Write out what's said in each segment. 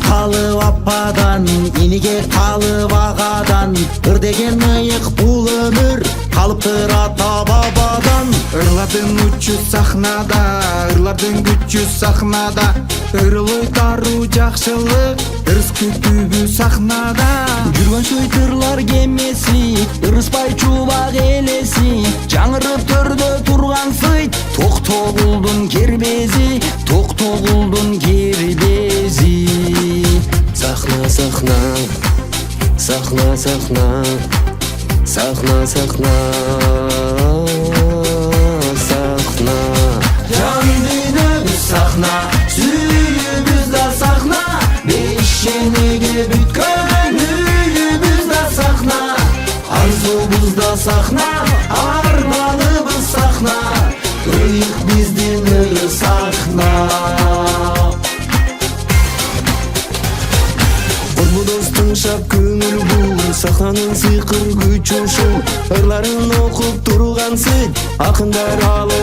калып ападан, иниге калып агадан, ыр деген ыйык бул өмүр калыптыр ата бабадан. Ырлардын учу сахнада, ырлардын күчү сахнада, ырылой таруу жакшылык, ырыс күтүүбү сахнада. Жүргөн суйтырлар кемеси, ырыспай чубак элеси, жаңырып төрдө турган сыйт, Токтогулдун кербези, Токтогулдун кербези. Сахна, сахна, сахна, сахна, сахна, сахна, сахна. Жан дүйнөбүз сахна, сүйүүбүз да сахна, бейшенеге бүткөн үйүбүз да сахна, арзубуз да сахна, арманыбыз сахна, ыйык биздин ыры сахна. Достың шап көңіл бұл, сахнанын сыйқыр күчү ушул, ырларын окуп турган сыйт, акындар алы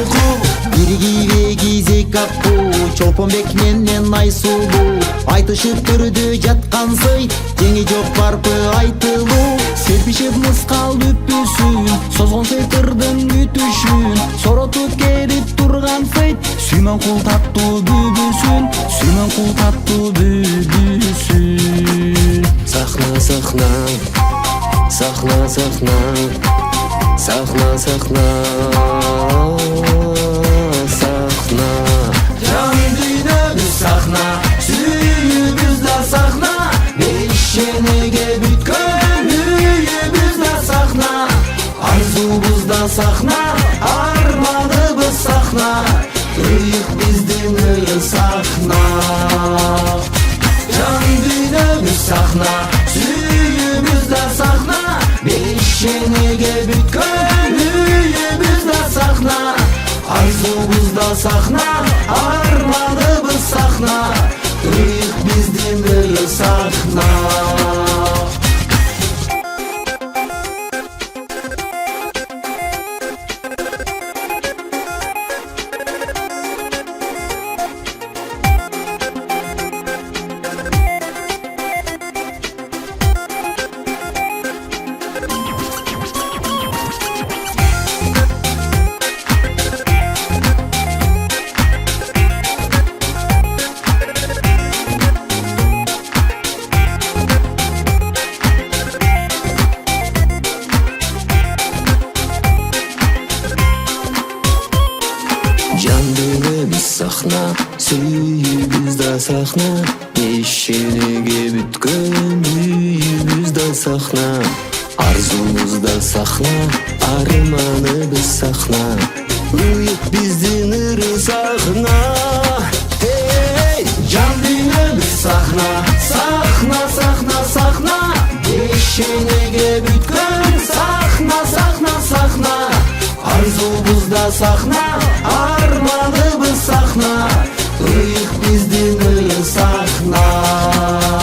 кул. Бири кийбе кийзек акбу, Чолпонбек менен Айсулуу, айтышып төрдө жаткан сыйт, жеңи жок барпы айтылуу. Серпишип мыскал бүппүсүн, созгон сыйтырдын күтүшүн, соротуп келип турган сыйт, Сүймөн кул таттуу бүбүсүн, Сүймөн кул таттуу бүбүсүн. Сахна, сахна, сахна, сахна, сахна, сахна, сахна. Жан дүйнөбүз сахна, сүйүүбүз да сахна, бейшенеге бүткөн үйүбүз да сахна, арзубуз да сахна, арманыбыз сахна, ыйык биздин ыры сахна. Жан дүйнөбүз сахна, сүйүүбүз да сахна, бейшенеге бүткөн үйүбүз да сахна, арзубуз да сахна, арманыбыз сахна, ыйык биздин ыры сахна. Жан дүйнөбүз сахна, сүйүүбүз да сахна, бейшенеге бүткөн үйүбүз да сахна, арзубуз да сахна, арманыбыз сахна, ыйык биздин ыры сахна. Жан дүйнөбүз сахна, сахна, сахна, сахна, бейшенеге бүткөн сахна, сахна, сахна, арзубуз да сахна, арманыбыз сахна, ыйык биздин ыры сахна.